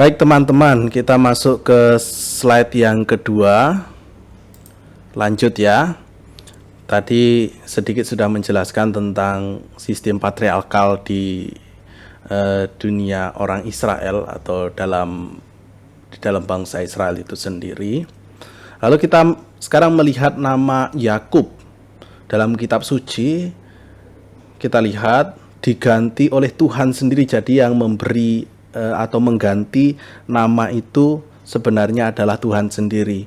Baik teman-teman, kita masuk ke slide yang kedua. Lanjut ya. Tadi sedikit sudah menjelaskan tentang sistem patriarkal di dunia orang Israel atau di dalam bangsa Israel itu sendiri. Lalu kita sekarang melihat nama Yakub dalam kitab suci. Kita lihat diganti oleh Tuhan sendiri, jadi yang memberi atau mengganti nama itu sebenarnya adalah Tuhan sendiri.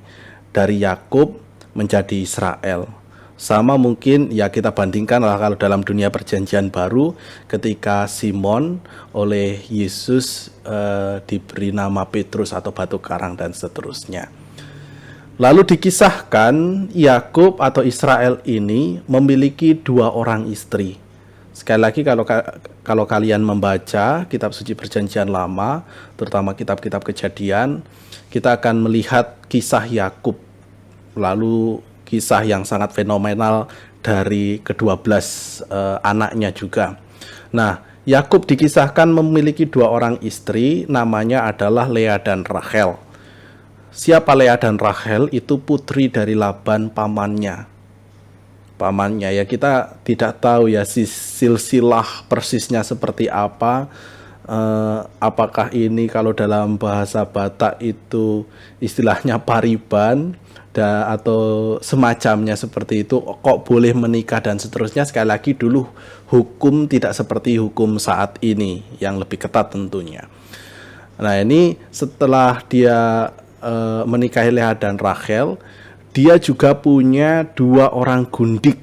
Dari Yakub menjadi Israel. Sama mungkin ya kita bandingkan kalau dalam dunia perjanjian baru ketika Simon oleh Yesus diberi nama Petrus atau batu karang dan seterusnya. Lalu dikisahkan Yakub atau Israel ini memiliki 2 orang istri. Sekali lagi kalau kalian membaca kitab suci perjanjian lama, terutama kitab-kitab Kejadian, kita akan melihat kisah Yakub. Lalu kisah yang sangat fenomenal dari ke-12 anaknya juga. Nah, Yakub dikisahkan memiliki 2 orang istri, namanya adalah Lea dan Rachel. Siapa Lea dan Rachel? Itu putri dari Laban pamannya ya, kita tidak tahu ya silsilah persisnya seperti apa. Apakah ini kalau dalam bahasa Batak itu istilahnya pariban atau semacamnya seperti itu, kok boleh menikah dan seterusnya. Sekali lagi dulu hukum tidak seperti hukum saat ini yang lebih ketat tentunya. Nah, ini setelah dia menikahi Lea dan Rachel, dia juga punya 2 orang gundik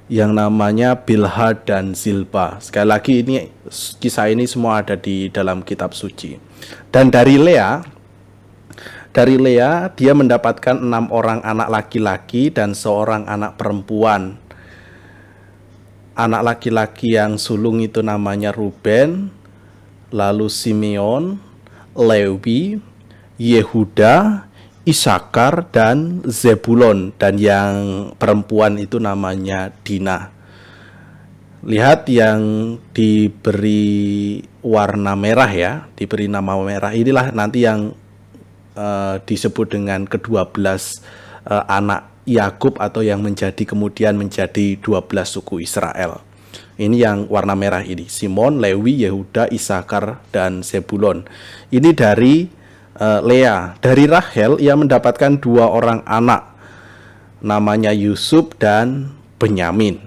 yang namanya Bilha dan Zilpa. Sekali lagi kisah ini semua ada di dalam kitab suci. Dan dari Lea dia mendapatkan 6 orang anak laki-laki dan 1 anak perempuan. Anak laki-laki yang sulung itu namanya Ruben, lalu Simeon, Lewi, Yehuda, Isakar dan Zebulon, dan yang perempuan itu namanya Dina. Lihat yang diberi warna merah ya, diberi nama merah, inilah nanti yang disebut dengan ke-12 anak Yakub atau yang kemudian menjadi 12 suku Israel. Ini yang warna merah ini, Simon, Lewi, Yehuda, Isakar dan Zebulon. Ini dari Lea. Dari Rachel ia mendapatkan 2 orang anak, namanya Yusuf dan Benyamin.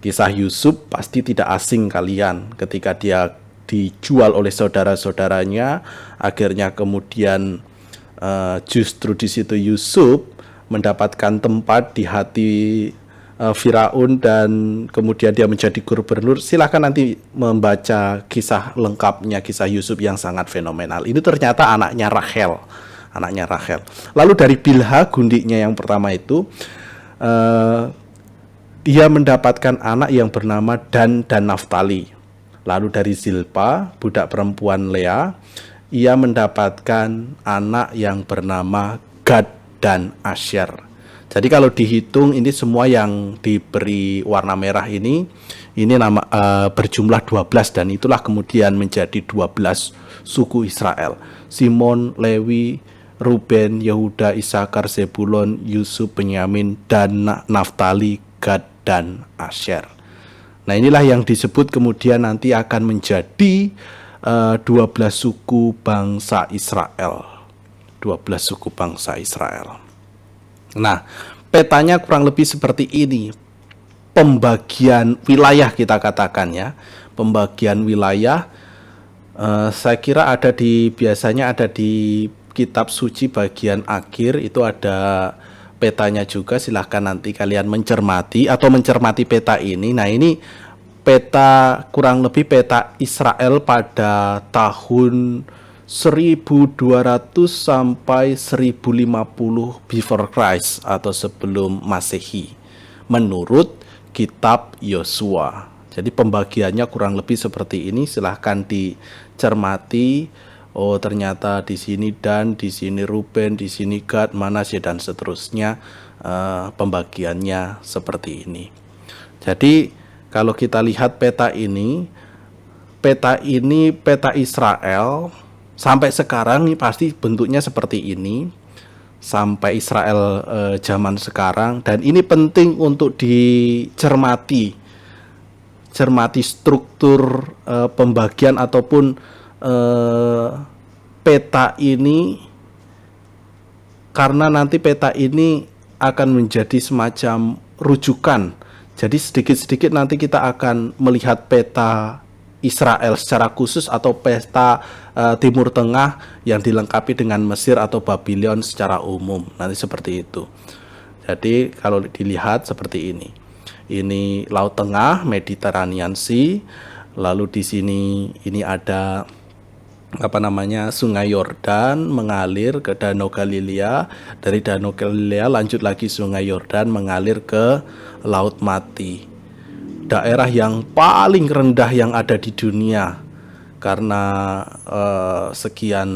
Kisah Yusuf pasti tidak asing kalian ketika dia dijual oleh saudara-saudaranya. Akhirnya kemudian justru di situ Yusuf mendapatkan tempat di hati Firaun dan kemudian dia menjadi gubernur. Silahkan nanti membaca kisah lengkapnya, kisah Yusuf yang sangat fenomenal. Ini ternyata anaknya Rachel. Lalu dari Bilha, gundiknya yang pertama itu, dia mendapatkan anak yang bernama Dan dan Naftali. Lalu dari Zilpa, budak perempuan Lea, ia mendapatkan anak yang bernama Gad dan Asher. Jadi kalau dihitung ini semua yang diberi warna merah ini nama berjumlah 12, dan itulah kemudian menjadi 12 suku Israel. Simon, Lewi, Ruben, Yehuda, Isakar, Zebulon, Yusuf, Benyamin, dan Naftali, Gad dan Asher. Nah, inilah yang disebut kemudian nanti akan menjadi 12 suku bangsa Israel. 12 suku bangsa Israel. Nah, petanya kurang lebih seperti ini. Pembagian wilayah kita katakan ya. Pembagian wilayah saya kira biasanya ada di kitab suci bagian akhir itu ada petanya juga. Silahkan nanti kalian mencermati peta ini. Nah, ini peta kurang lebih peta Israel pada tahun 1200 sampai 1050 before Christ atau sebelum Masehi menurut kitab Yosua. Jadi pembagiannya kurang lebih seperti ini. Silahkan dicermati. Oh, ternyata di sini Dan, di sini Ruben, di sini Gad, Manasye dan seterusnya. Pembagiannya seperti ini. Jadi kalau kita lihat peta ini peta Israel Sampai sekarang ini pasti bentuknya seperti ini, sampai Israel zaman sekarang, dan ini penting untuk dicermati, cermati struktur pembagian ataupun peta ini, karena nanti peta ini akan menjadi semacam rujukan. Jadi sedikit-sedikit nanti kita akan melihat peta Israel secara khusus atau peta Timur Tengah yang dilengkapi dengan Mesir atau Babylon secara umum. Nanti seperti itu. Jadi kalau dilihat seperti ini. Ini Laut Tengah, Mediterranean Sea. Lalu di sini ini ada Sungai Yordan mengalir ke Danau Galilea. Dari Danau Galilea lanjut lagi Sungai Yordan mengalir ke Laut Mati. Daerah yang paling rendah yang ada di dunia, karena sekian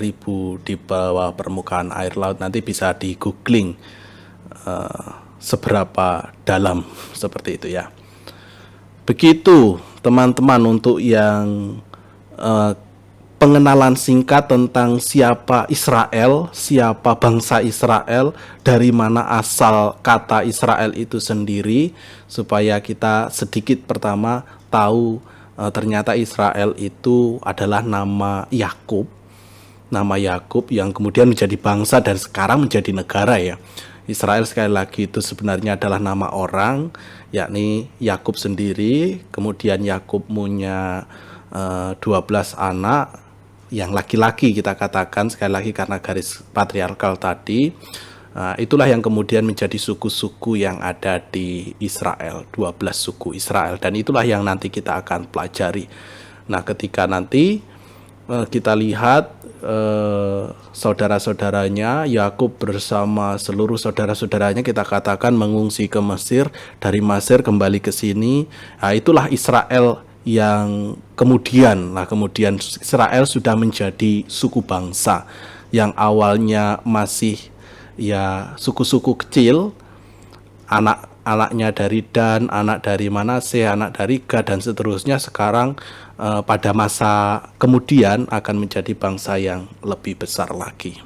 ribu di bawah permukaan air laut. Nanti bisa di googling seberapa dalam, seperti itu ya. Begitu teman-teman untuk yang pengenalan singkat tentang siapa Israel, siapa bangsa Israel, dari mana asal kata Israel itu sendiri, supaya kita sedikit pertama tahu ternyata Israel itu adalah nama Yakub. Nama Yakub yang kemudian menjadi bangsa dan sekarang menjadi negara ya. Israel sekali lagi itu sebenarnya adalah nama orang, yakni Yakub sendiri. Kemudian Yakub punya 12 anak yang laki-laki, kita katakan sekali lagi karena garis patriarkal tadi. Itulah yang kemudian menjadi suku-suku yang ada di Israel, 12 suku Israel, dan itulah yang nanti kita akan pelajari. Nah, ketika nanti kita lihat saudara-saudaranya Yakub bersama seluruh saudara-saudaranya, kita katakan mengungsi ke Mesir, dari Mesir kembali ke sini. Nah, itulah Israel yang kemudian Israel sudah menjadi suku bangsa yang awalnya masih ya suku-suku kecil, anak-anaknya dari Dan, anak dari Manase, anak dari Gad, dan seterusnya. Sekarang pada masa kemudian akan menjadi bangsa yang lebih besar lagi.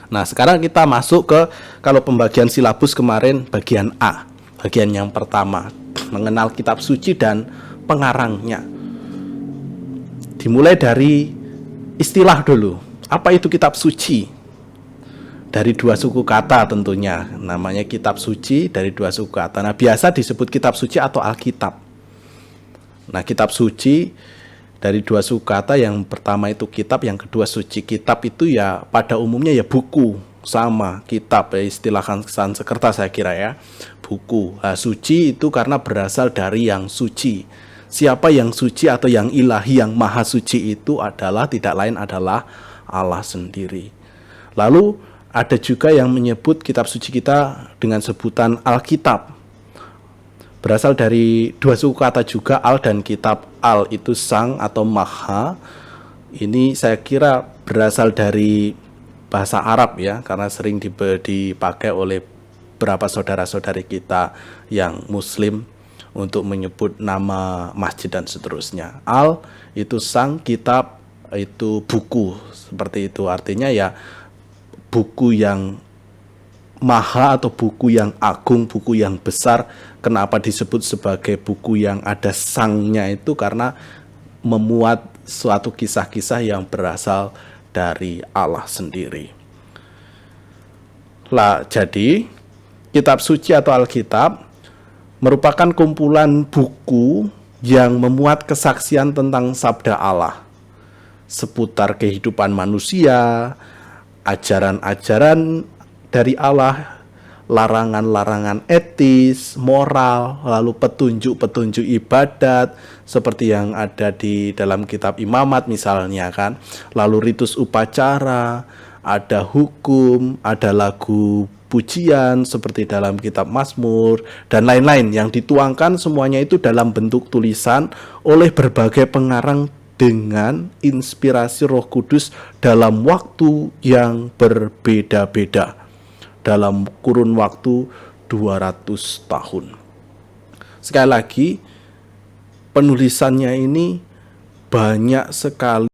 Nah, sekarang kita masuk ke, kalau pembagian silabus kemarin bagian A, bagian yang pertama, mengenal kitab suci dan pengarangnya. Dimulai dari istilah dulu. Apa itu kitab suci? Dari dua suku kata tentunya. Namanya kitab suci dari dua suku kata. Nah, biasa disebut kitab suci atau Alkitab. Nah, kitab suci dari dua suku kata, yang pertama itu kitab, yang kedua suci. Kitab itu ya pada umumnya ya buku, sama kitab ya, istilah Sanskerta saya kira ya, buku. Nah, suci itu karena berasal dari yang suci. Siapa yang suci atau yang ilahi, yang maha suci itu adalah tidak lain adalah Allah sendiri. Lalu ada juga yang menyebut kitab suci kita dengan sebutan Alkitab. Berasal dari dua suku kata juga, al dan kitab. Al itu sang atau maha. Ini saya kira berasal dari bahasa Arab ya, karena sering dipakai oleh beberapa saudara-saudari kita yang muslim untuk menyebut nama masjid dan seterusnya. Al itu sang, kitab itu buku, seperti itu. Artinya ya buku yang maha atau buku yang agung, buku yang besar. Kenapa disebut sebagai buku yang ada sangnya itu? Karena memuat suatu kisah-kisah yang berasal dari Allah sendiri. Lah, jadi kitab suci atau Alkitab merupakan kumpulan buku yang memuat kesaksian tentang sabda Allah seputar kehidupan manusia, ajaran-ajaran dari Allah, larangan-larangan etis, moral, lalu petunjuk-petunjuk ibadat seperti yang ada di dalam kitab Imamat misalnya kan, lalu ritus upacara, ada hukum, ada lagu pujian seperti dalam kitab Mazmur dan lain-lain yang dituangkan semuanya itu dalam bentuk tulisan oleh berbagai pengarang dengan inspirasi Roh Kudus dalam waktu yang berbeda-beda, dalam kurun waktu 200 tahun. Sekali lagi, penulisannya ini banyak sekali